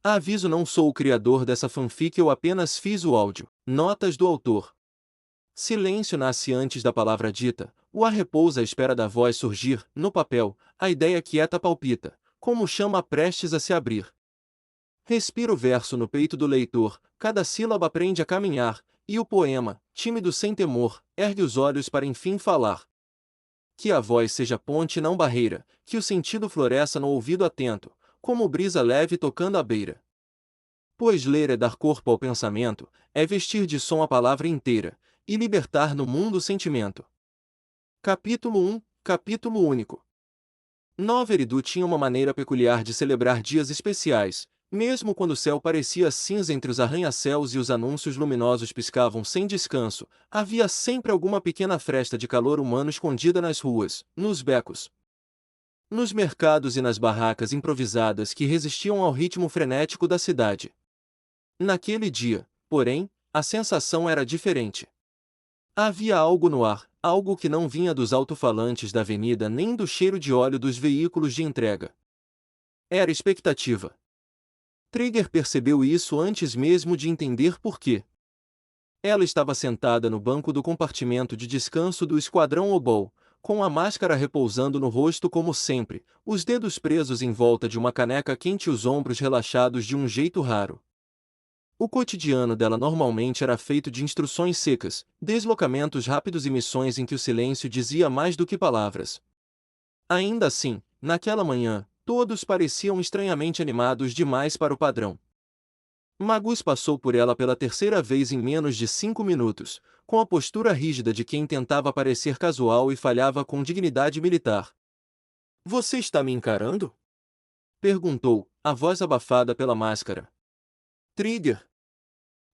Aviso: não sou o criador dessa fanfic, eu apenas fiz o áudio. Notas do autor. Silêncio nasce antes da palavra dita, o ar repousa à espera da voz surgir, no papel, a ideia quieta palpita, como chama prestes a se abrir. Respira o verso no peito do leitor, cada sílaba aprende a caminhar, e o poema, tímido sem temor, ergue os olhos para enfim falar. Que a voz seja ponte e não barreira, que o sentido floresça no ouvido atento, como brisa leve tocando a beira. Pois ler é dar corpo ao pensamento, é vestir de som a palavra inteira, e libertar no mundo o sentimento. Capítulo 1, Capítulo único. Nova Eridu tinha uma maneira peculiar de celebrar dias especiais, mesmo quando o céu parecia cinza entre os arranha-céus e os anúncios luminosos piscavam sem descanso, havia sempre alguma pequena fresta de calor humano escondida nas ruas, nos becos, nos mercados e nas barracas improvisadas que resistiam ao ritmo frenético da cidade. Naquele dia, porém, a sensação era diferente. Havia algo no ar, algo que não vinha dos alto-falantes da avenida nem do cheiro de óleo dos veículos de entrega. Era expectativa. Trigger percebeu isso antes mesmo de entender por quê. Ela estava sentada no banco do compartimento de descanso do Esquadrão Obol, com a máscara repousando no rosto como sempre, os dedos presos em volta de uma caneca quente e os ombros relaxados de um jeito raro. O cotidiano dela normalmente era feito de instruções secas, deslocamentos rápidos e missões em que o silêncio dizia mais do que palavras. Ainda assim, naquela manhã, todos pareciam estranhamente animados demais para o padrão. Magus passou por ela pela terceira vez em menos de 5 minutos, com a postura rígida de quem tentava parecer casual e falhava com dignidade militar. "Você está me encarando?" perguntou, a voz abafada pela máscara. "Trigger?"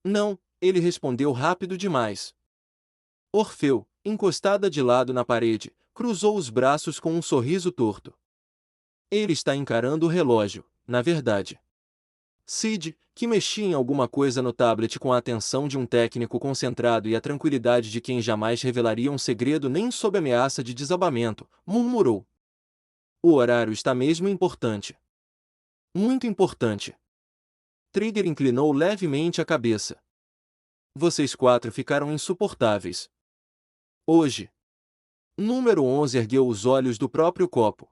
"Não", ele respondeu rápido demais. Orfeu, encostada de lado na parede, cruzou os braços com um sorriso torto. Ele está encarando o relógio, na verdade. Sid, que mexia em alguma coisa no tablet com a atenção de um técnico concentrado e a tranquilidade de quem jamais revelaria um segredo nem sob ameaça de desabamento, murmurou. "O horário está mesmo importante." "Muito importante." Trigger inclinou levemente a cabeça. "Vocês quatro ficaram insuportáveis hoje." Número 11 ergueu os olhos do próprio copo.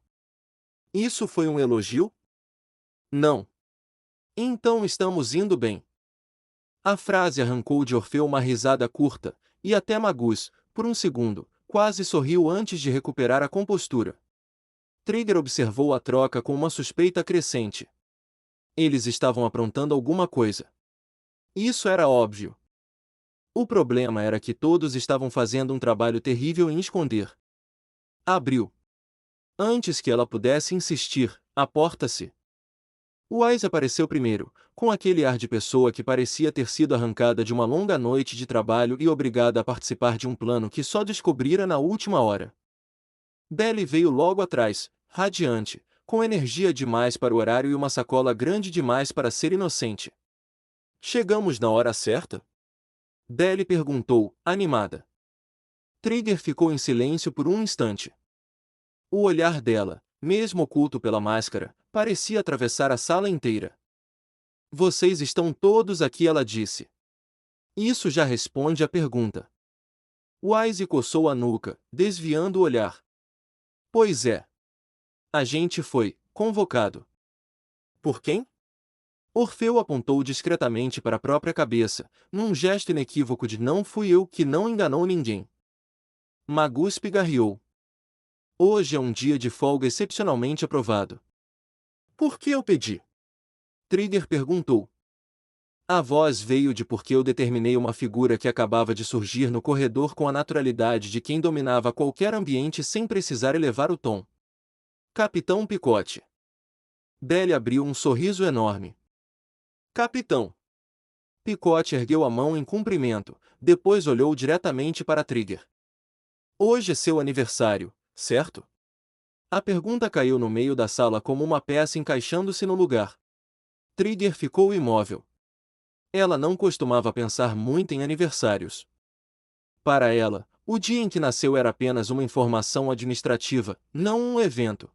"Isso foi um elogio?" "Não." "Então estamos indo bem." A frase arrancou de Orfeu uma risada curta, e até Magus, por um segundo, quase sorriu antes de recuperar a compostura. Trigger observou a troca com uma suspeita crescente. Eles estavam aprontando alguma coisa. Isso era óbvio. O problema era que todos estavam fazendo um trabalho terrível em esconder. Abriu. Antes que ela pudesse insistir, a porta se... Wise apareceu primeiro, com aquele ar de pessoa que parecia ter sido arrancada de uma longa noite de trabalho e obrigada a participar de um plano que só descobrira na última hora. Belly veio logo atrás, radiante, com energia demais para o horário e uma sacola grande demais para ser inocente. "Chegamos na hora certa?" Belly perguntou, animada. Trigger ficou em silêncio por um instante. O olhar dela, mesmo oculto pela máscara, parecia atravessar a sala inteira. "Vocês estão todos aqui", ela disse. Isso já responde à pergunta. Wise coçou a nuca, desviando o olhar. "Pois é. A gente foi convocado." "Por quem?" Orfeu apontou discretamente para a própria cabeça, num gesto inequívoco de "não fui eu", que não enganou ninguém. Magus pigarreou. "Hoje é um dia de folga excepcionalmente aprovado." "Por que eu pedi?" Trigger perguntou. A voz veio de porque eu determinei uma figura que acabava de surgir no corredor com a naturalidade de quem dominava qualquer ambiente sem precisar elevar o tom. "Capitão Picote." Belly abriu um sorriso enorme. "Capitão." Picote ergueu a mão em cumprimento, depois olhou diretamente para Trigger. "Hoje é seu aniversário, certo?" A pergunta caiu no meio da sala como uma peça encaixando-se no lugar. Trigger ficou imóvel. Ela não costumava pensar muito em aniversários. Para ela, o dia em que nasceu era apenas uma informação administrativa, não um evento.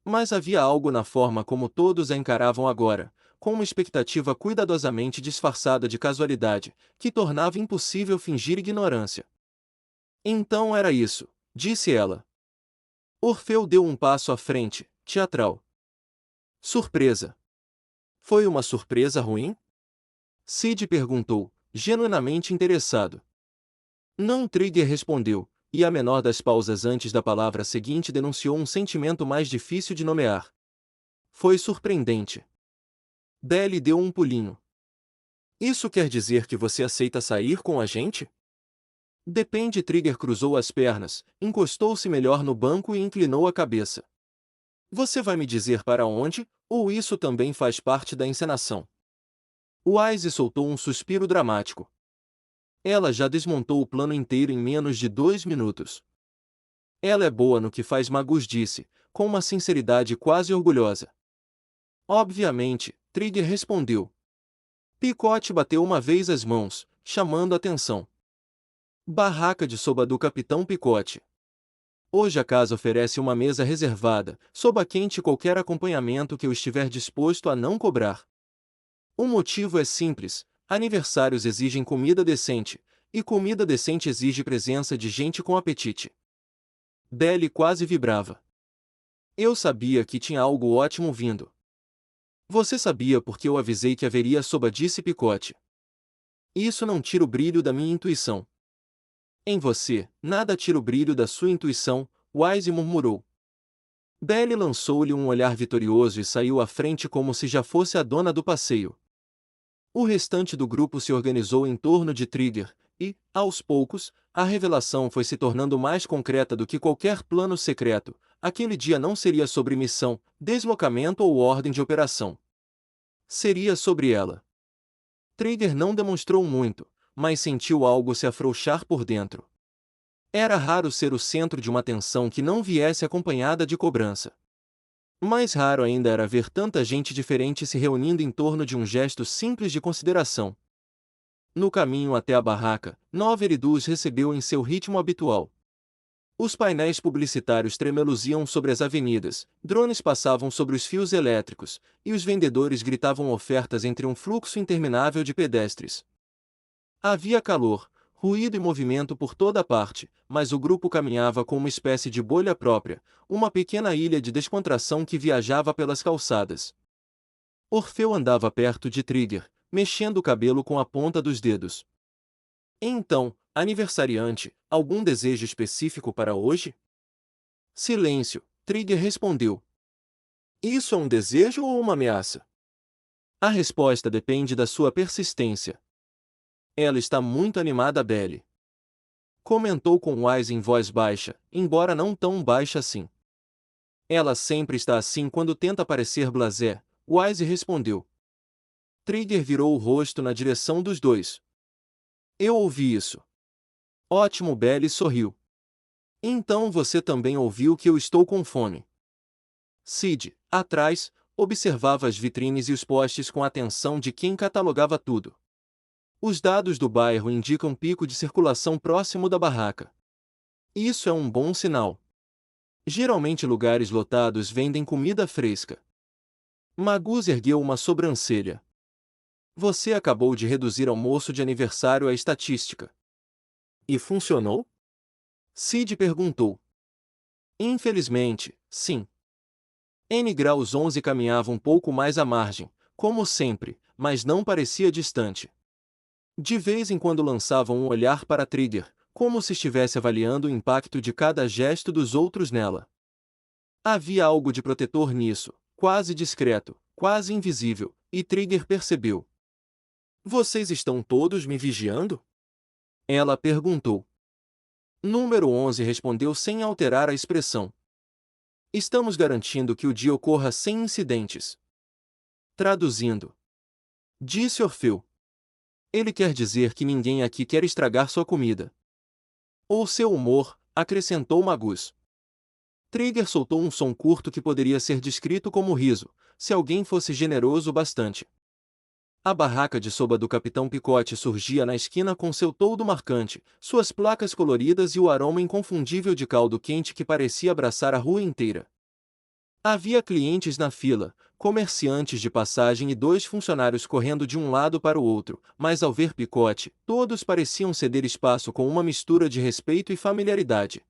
Mas havia algo na forma como todos a encaravam agora, com uma expectativa cuidadosamente disfarçada de casualidade, que tornava impossível fingir ignorância. Então era isso, disse ela. Orfeu deu um passo à frente, teatral. Surpresa. Foi uma surpresa ruim? Sid perguntou, genuinamente interessado. Não, Trigger respondeu, e a menor das pausas antes da palavra seguinte denunciou um sentimento mais difícil de nomear. Foi surpreendente. Belly deu um pulinho. Isso quer dizer que você aceita sair com a gente? Depende. Trigger cruzou as pernas, encostou-se melhor no banco e inclinou a cabeça. Você vai me dizer para onde, ou isso também faz parte da encenação? Wise soltou um suspiro dramático. Ela já desmontou o plano inteiro em menos de 2 minutos. Ela é boa no que faz, Magus disse, com uma sinceridade quase orgulhosa. Obviamente, Trigger respondeu. Picote bateu uma vez as mãos, chamando atenção. Barraca de soba do Capitão Picote. Hoje a casa oferece uma mesa reservada, soba quente e qualquer acompanhamento que eu estiver disposto a não cobrar. O motivo é simples, aniversários exigem comida decente, e comida decente exige presença de gente com apetite. Belly quase vibrava. Eu sabia que tinha algo ótimo vindo. Você sabia porque eu avisei que haveria soba, disse Picote. Isso não tira o brilho da minha intuição. Em você, nada tira o brilho da sua intuição, Wise murmurou. Belly lançou-lhe um olhar vitorioso e saiu à frente como se já fosse a dona do passeio. O restante do grupo se organizou em torno de Trigger, e, aos poucos, a revelação foi se tornando mais concreta do que qualquer plano secreto. Aquele dia não seria sobre missão, deslocamento ou ordem de operação. Seria sobre ela. Trigger não demonstrou muito, mas sentiu algo se afrouxar por dentro. Era raro ser o centro de uma atenção que não viesse acompanhada de cobrança. Mais raro ainda era ver tanta gente diferente se reunindo em torno de um gesto simples de consideração. No caminho até a barraca, Noverid os recebeu em seu ritmo habitual. Os painéis publicitários tremeluziam sobre as avenidas, drones passavam sobre os fios elétricos, e os vendedores gritavam ofertas entre um fluxo interminável de pedestres. Havia calor, ruído e movimento por toda parte, mas o grupo caminhava com uma espécie de bolha própria, uma pequena ilha de descontração que viajava pelas calçadas. Orfeu andava perto de Trigger, mexendo o cabelo com a ponta dos dedos. Então, aniversariante, algum desejo específico para hoje? Silêncio, Trigger respondeu. Isso é um desejo ou uma ameaça? A resposta depende da sua persistência. Ela está muito animada, Belly. Comentou com Wise em voz baixa, embora não tão baixa assim. Ela sempre está assim quando tenta parecer blasé, Wise respondeu. Trigger virou o rosto na direção dos dois. Eu ouvi isso. Ótimo, Belly sorriu. Então você também ouviu que eu estou com fome. Sid, atrás, observava as vitrines e os postes com a atenção de quem catalogava tudo. Os dados do bairro indicam pico de circulação próximo da barraca. Isso é um bom sinal. Geralmente lugares lotados vendem comida fresca. Magus ergueu uma sobrancelha. Você acabou de reduzir almoço de aniversário à estatística. E funcionou? Sid perguntou. Infelizmente, sim. N graus 11 caminhava um pouco mais à margem, como sempre, mas não parecia distante. De vez em quando lançava um olhar para Trigger, como se estivesse avaliando o impacto de cada gesto dos outros nela. Havia algo de protetor nisso, quase discreto, quase invisível, e Trigger percebeu. Vocês estão todos me vigiando? Ela perguntou. Número 11 respondeu sem alterar a expressão. Estamos garantindo que o dia ocorra sem incidentes. Traduzindo. Disse Orfeu. Ele quer dizer que ninguém aqui quer estragar sua comida. Ou seu humor, acrescentou Magus. Trigger soltou um som curto que poderia ser descrito como riso, se alguém fosse generoso o bastante. A barraca de soba do Capitão Picote surgia na esquina com seu toldo marcante, suas placas coloridas e o aroma inconfundível de caldo quente que parecia abraçar a rua inteira. Havia clientes na fila, comerciantes de passagem e dois funcionários correndo de um lado para o outro, mas ao ver Picote, todos pareciam ceder espaço com uma mistura de respeito e familiaridade.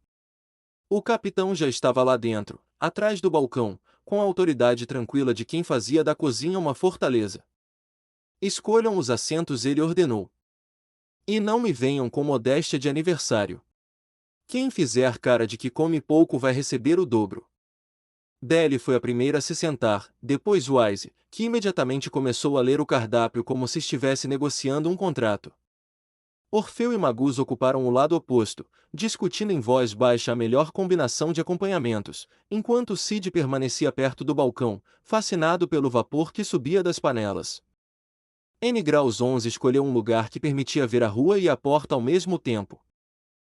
O capitão já estava lá dentro, atrás do balcão, com a autoridade tranquila de quem fazia da cozinha uma fortaleza. Escolham os assentos, ele ordenou. E não me venham com modéstia de aniversário. Quem fizer cara de que come pouco vai receber o dobro. Belly foi a primeira a se sentar, depois Wise, que imediatamente começou a ler o cardápio como se estivesse negociando um contrato. Orfeu e Magus ocuparam o lado oposto, discutindo em voz baixa a melhor combinação de acompanhamentos, enquanto Sid permanecia perto do balcão, fascinado pelo vapor que subia das panelas. N Graus 11 escolheu um lugar que permitia ver a rua e a porta ao mesmo tempo.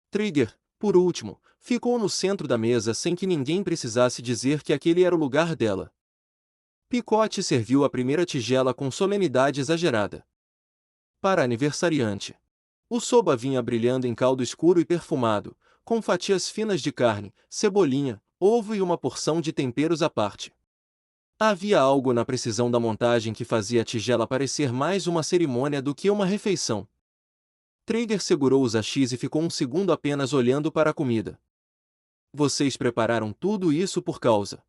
Trigger, por último, ficou no centro da mesa sem que ninguém precisasse dizer que aquele era o lugar dela. Picote serviu a primeira tigela com solenidade exagerada. Para a aniversariante. O soba vinha brilhando em caldo escuro e perfumado, com fatias finas de carne, cebolinha, ovo e uma porção de temperos à parte. Havia algo na precisão da montagem que fazia a tigela parecer mais uma cerimônia do que uma refeição. Trigger segurou os hachis e ficou um segundo apenas olhando para a comida. Vocês prepararam tudo isso por causa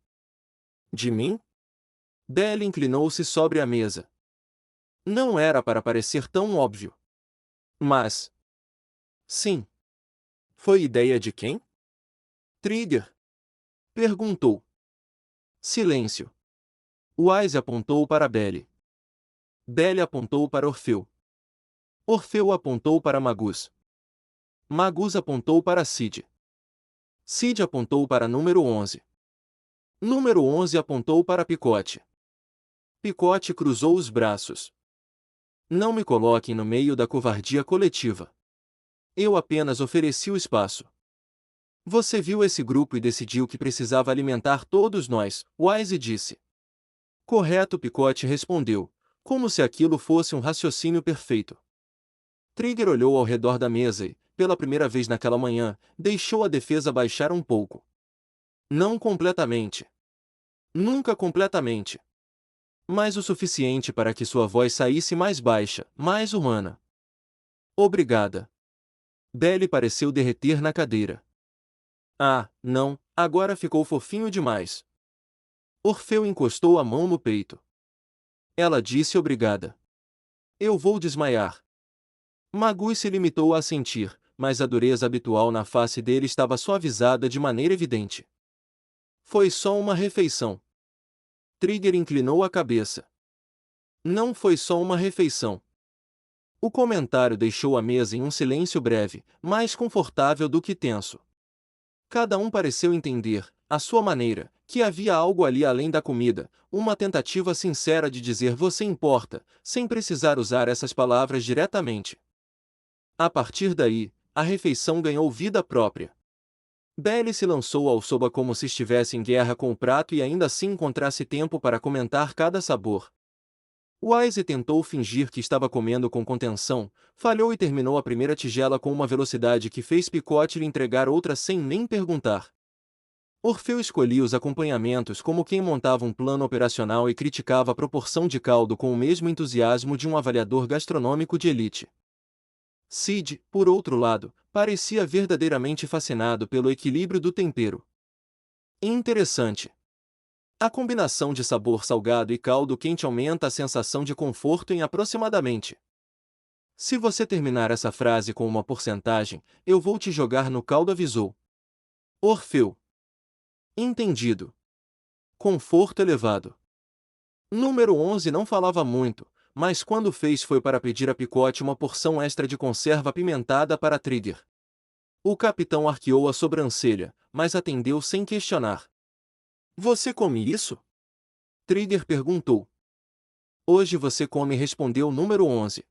de mim? Belly inclinou-se sobre a mesa. Não era para parecer tão óbvio. Mas... sim. Foi ideia de quem? Trigger perguntou. Silêncio. Wise apontou para Belly. Belly apontou para Orfeu. Orfeu apontou para Magus. Magus apontou para Sid. Sid apontou para número 11. Número 11 apontou para Picote. Picote cruzou os braços. Não me coloquem no meio da covardia coletiva. Eu apenas ofereci o espaço. Você viu esse grupo e decidiu que precisava alimentar todos nós, Wise disse. Correto, Picote respondeu, como se aquilo fosse um raciocínio perfeito. Trigger olhou ao redor da mesa e, pela primeira vez naquela manhã, deixou a defesa baixar um pouco. Não completamente. Nunca completamente. Mas o suficiente para que sua voz saísse mais baixa, mais humana. Obrigada. Belly pareceu derreter na cadeira. Ah, não, agora ficou fofinho demais. Orfeu encostou a mão no peito. Ela disse obrigada. Eu vou desmaiar. Magus se limitou a assentir, mas a dureza habitual na face dele estava suavizada de maneira evidente. Foi só uma refeição. Trigger inclinou a cabeça. Não foi só uma refeição. O comentário deixou a mesa em um silêncio breve, mais confortável do que tenso. Cada um pareceu entender, à sua maneira, que havia algo ali além da comida, uma tentativa sincera de dizer você importa, sem precisar usar essas palavras diretamente. A partir daí, a refeição ganhou vida própria. Belly se lançou ao soba como se estivesse em guerra com o prato e ainda assim encontrasse tempo para comentar cada sabor. Wise tentou fingir que estava comendo com contenção, falhou e terminou a primeira tigela com uma velocidade que fez Picote lhe entregar outra sem nem perguntar. Orfeu escolhia os acompanhamentos como quem montava um plano operacional e criticava a proporção de caldo com o mesmo entusiasmo de um avaliador gastronômico de elite. Sid, por outro lado, parecia verdadeiramente fascinado pelo equilíbrio do tempero. Interessante. A combinação de sabor salgado e caldo quente aumenta a sensação de conforto em aproximadamente. Se você terminar essa frase com uma porcentagem, eu vou te jogar no caldo, avisou. Orfeu. Entendido. Conforto elevado. Número 11 não falava muito, mas quando fez foi para pedir a Picote uma porção extra de conserva apimentada para Trigger. O capitão arqueou a sobrancelha, mas atendeu sem questionar. Você come isso? Trigger perguntou. Hoje você come, respondeu o número 11.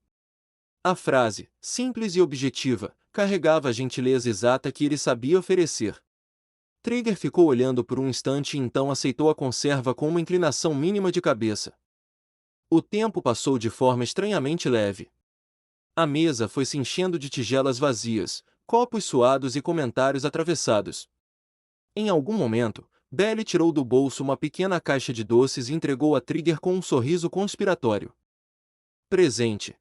A frase, simples e objetiva, carregava a gentileza exata que ele sabia oferecer. Trigger ficou olhando por um instante e então aceitou a conserva com uma inclinação mínima de cabeça. O tempo passou de forma estranhamente leve. A mesa foi se enchendo de tigelas vazias, copos suados e comentários atravessados. Em algum momento, Belly tirou do bolso uma pequena caixa de doces e entregou a Trigger com um sorriso conspiratório. Presente.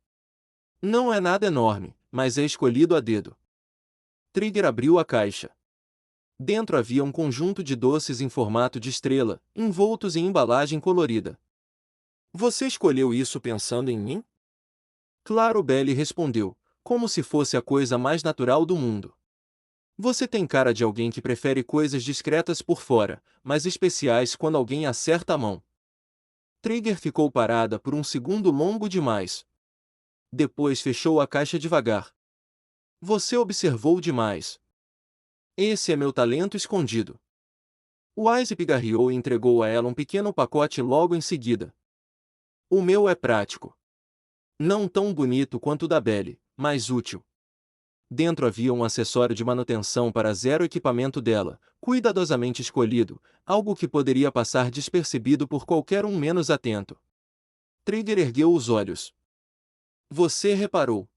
Não é nada enorme, mas é escolhido a dedo. Trigger abriu a caixa. Dentro havia um conjunto de doces em formato de estrela, envoltos em embalagem colorida. Você escolheu isso pensando em mim? Claro, Belly respondeu, como se fosse a coisa mais natural do mundo. Você tem cara de alguém que prefere coisas discretas por fora, mas especiais quando alguém acerta a mão. Trigger ficou parada por um segundo longo demais. Depois fechou a caixa devagar. Você observou demais. Esse é meu talento escondido. Wise pigarreou e entregou a ela um pequeno pacote logo em seguida. O meu é prático. Não tão bonito quanto o da Belly, mas útil. Dentro havia um acessório de manutenção para zero equipamento dela, cuidadosamente escolhido, algo que poderia passar despercebido por qualquer um menos atento. Trigger ergueu os olhos. Você reparou.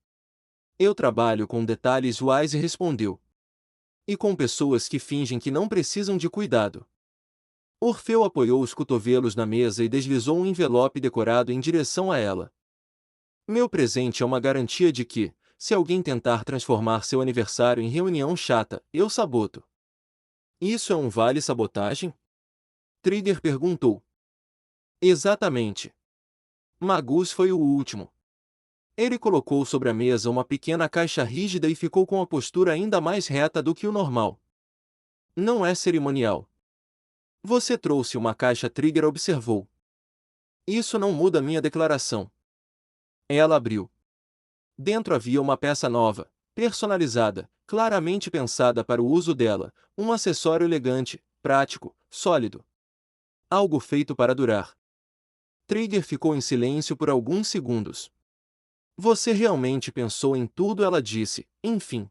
Eu trabalho com detalhes, Wise respondeu. E com pessoas que fingem que não precisam de cuidado. Orfeu apoiou os cotovelos na mesa e deslizou um envelope decorado em direção a ela. Meu presente é uma garantia de que, se alguém tentar transformar seu aniversário em reunião chata, eu saboto. Isso é um vale-sabotagem? Trigger perguntou. Exatamente. Magus foi o último. Ele colocou sobre a mesa uma pequena caixa rígida e ficou com a postura ainda mais reta do que o normal. Não é cerimonial. Você trouxe uma caixa, Trigger observou. Isso não muda minha declaração. Ela abriu. Dentro havia uma peça nova, personalizada, claramente pensada para o uso dela, um acessório elegante, prático, sólido. Algo feito para durar. Trigger ficou em silêncio por alguns segundos. Você realmente pensou em tudo, ela disse, enfim.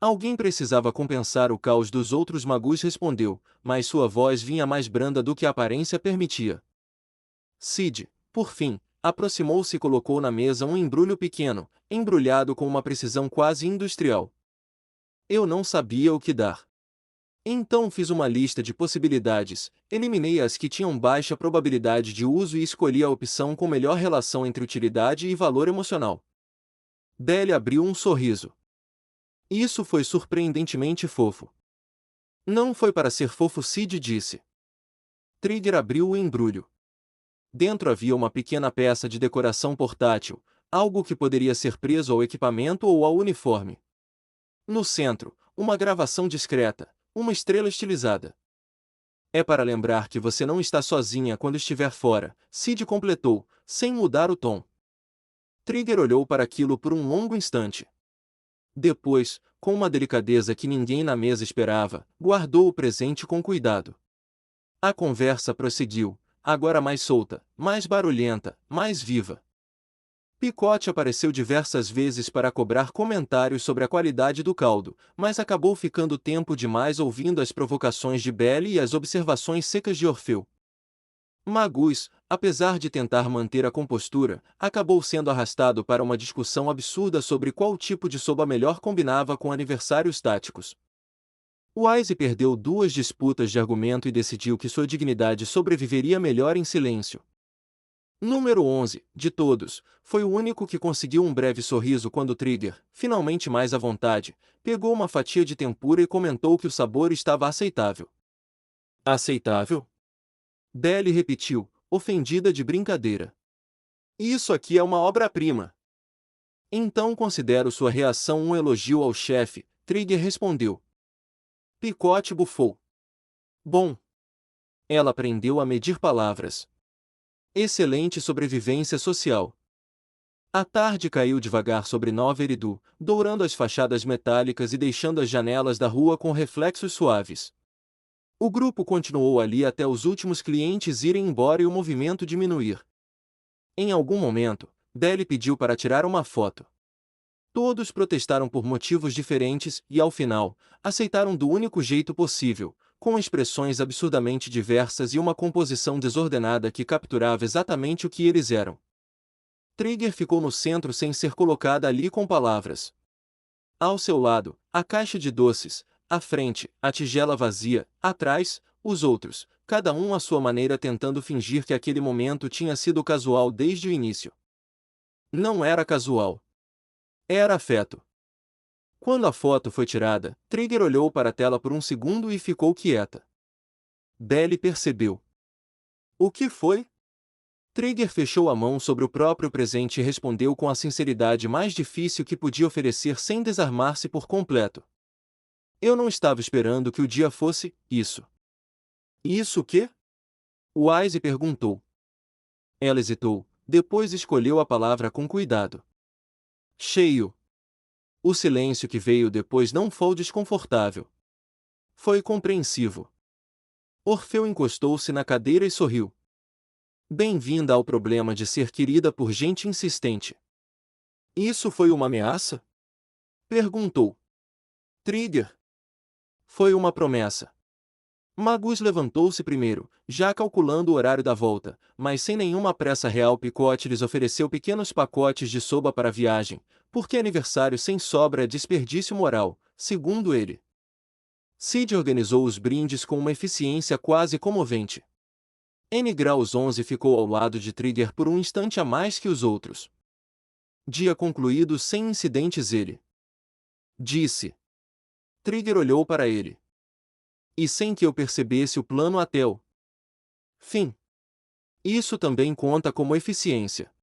Alguém precisava compensar o caos dos outros, Magus respondeu, mas sua voz vinha mais branda do que a aparência permitia. Sid, por fim, aproximou-se e colocou na mesa um embrulho pequeno, embrulhado com uma precisão quase industrial. Eu não sabia o que dar. Então fiz uma lista de possibilidades, eliminei as que tinham baixa probabilidade de uso e escolhi a opção com melhor relação entre utilidade e valor emocional. Belly abriu um sorriso. Isso foi surpreendentemente fofo. Não foi para ser fofo, Sid disse. Trigger abriu o embrulho. Dentro havia uma pequena peça de decoração portátil, algo que poderia ser preso ao equipamento ou ao uniforme. No centro, uma gravação discreta, uma estrela estilizada. É para lembrar que você não está sozinha quando estiver fora, Sid completou, sem mudar o tom. Trigger olhou para aquilo por um longo instante. Depois, com uma delicadeza que ninguém na mesa esperava, guardou o presente com cuidado. A conversa prosseguiu, agora mais solta, mais barulhenta, mais viva. Picote apareceu diversas vezes para cobrar comentários sobre a qualidade do caldo, mas acabou ficando tempo demais ouvindo as provocações de Belly e as observações secas de Orfeu. Magus, apesar de tentar manter a compostura, acabou sendo arrastado para uma discussão absurda sobre qual tipo de soba melhor combinava com aniversários táticos. Wise perdeu duas disputas de argumento e decidiu que sua dignidade sobreviveria melhor em silêncio. Número 11, de todos, foi o único que conseguiu um breve sorriso quando Trigger, finalmente mais à vontade, pegou uma fatia de tempura e comentou que o sabor estava aceitável. Aceitável? Belly repetiu, ofendida de brincadeira. Isso aqui é uma obra-prima. Então considero sua reação um elogio ao chefe, Trigger respondeu. Picote bufou. Bom. Ela aprendeu a medir palavras. Excelente sobrevivência social. A tarde caiu devagar sobre Nova Eridu, dourando as fachadas metálicas e deixando as janelas da rua com reflexos suaves. O grupo continuou ali até os últimos clientes irem embora e o movimento diminuir. Em algum momento, Belly pediu para tirar uma foto. Todos protestaram por motivos diferentes e, ao final, aceitaram do único jeito possível, com expressões absurdamente diversas e uma composição desordenada que capturava exatamente o que eles eram. Trigger ficou no centro sem ser colocada ali com palavras. Ao seu lado, a caixa de doces, à frente, a tigela vazia, atrás, os outros, cada um à sua maneira tentando fingir que aquele momento tinha sido casual desde o início. Não era casual. Era afeto. Quando a foto foi tirada, Trigger olhou para a tela por um segundo e ficou quieta. Belly percebeu. O que foi? Trigger fechou a mão sobre o próprio presente e respondeu com a sinceridade mais difícil que podia oferecer sem desarmar-se por completo. Eu não estava esperando que o dia fosse isso. Isso o quê? Wise perguntou. Ela hesitou, depois escolheu a palavra com cuidado. Cheio. O silêncio que veio depois não foi desconfortável. Foi compreensivo. Orfeu encostou-se na cadeira e sorriu. Bem-vinda ao problema de ser querida por gente insistente. Isso foi uma ameaça? Perguntou. Trigger. Foi uma promessa. Magus levantou-se primeiro, já calculando o horário da volta, mas sem nenhuma pressa real. Picote lhes ofereceu pequenos pacotes de soba para a viagem, porque aniversário sem sobra é desperdício moral, segundo ele. Sid organizou os brindes com uma eficiência quase comovente. N graus 11 ficou ao lado de Trigger por um instante a mais que os outros. Dia concluído sem incidentes. Ele disse. Trigger olhou para ele. E sem que eu percebesse o plano até o fim. Isso também conta como eficiência.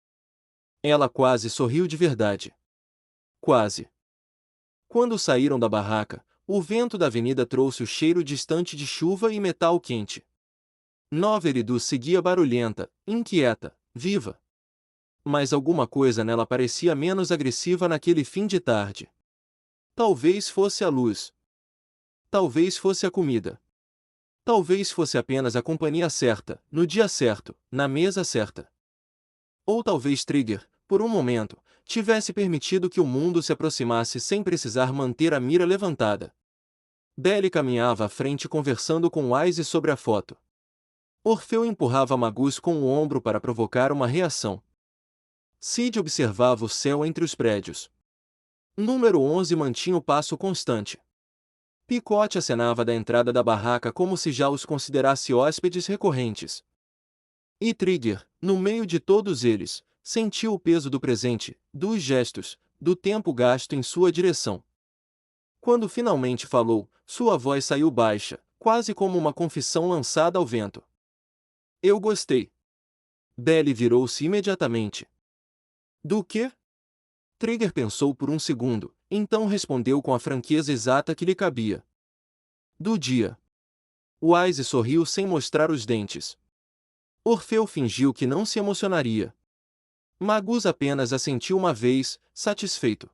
Ela quase sorriu de verdade. Quase. Quando saíram da barraca, o vento da avenida trouxe o cheiro distante de chuva e metal quente. Nova Eridu seguia barulhenta, inquieta, viva. Mas alguma coisa nela parecia menos agressiva naquele fim de tarde. Talvez fosse a luz. Talvez fosse a comida. Talvez fosse apenas a companhia certa, no dia certo, na mesa certa. Ou talvez Trigger, por um momento, tivesse permitido que o mundo se aproximasse sem precisar manter a mira levantada. Belly caminhava à frente conversando com Wise sobre a foto. Orfeu empurrava Magus com o ombro para provocar uma reação. Sid observava o céu entre os prédios. Número 11 mantinha o passo constante. Picote acenava da entrada da barraca como se já os considerasse hóspedes recorrentes. E Trigger, no meio de todos eles, sentiu o peso do presente, dos gestos, do tempo gasto em sua direção. Quando finalmente falou, sua voz saiu baixa, quase como uma confissão lançada ao vento. Eu gostei. Belly virou-se imediatamente. Do quê? Trigger pensou por um segundo, então respondeu com a franqueza exata que lhe cabia. Do dia. Wise sorriu sem mostrar os dentes. Orfeu fingiu que não se emocionaria. Magus apenas assentiu uma vez, satisfeito.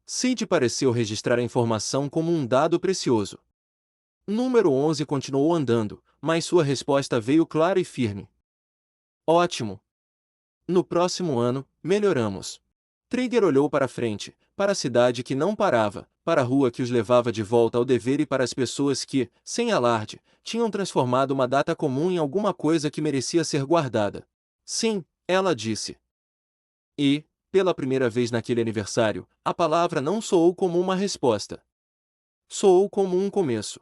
Sid pareceu registrar a informação como um dado precioso. Número 11 continuou andando, mas sua resposta veio clara e firme. Ótimo. No próximo ano, melhoramos. Trigger olhou para frente, para a cidade que não parava, para a rua que os levava de volta ao dever e para as pessoas que, sem alarde, tinham transformado uma data comum em alguma coisa que merecia ser guardada. Sim, ela disse. E, pela primeira vez naquele aniversário, a palavra não soou como uma resposta. Soou como um começo.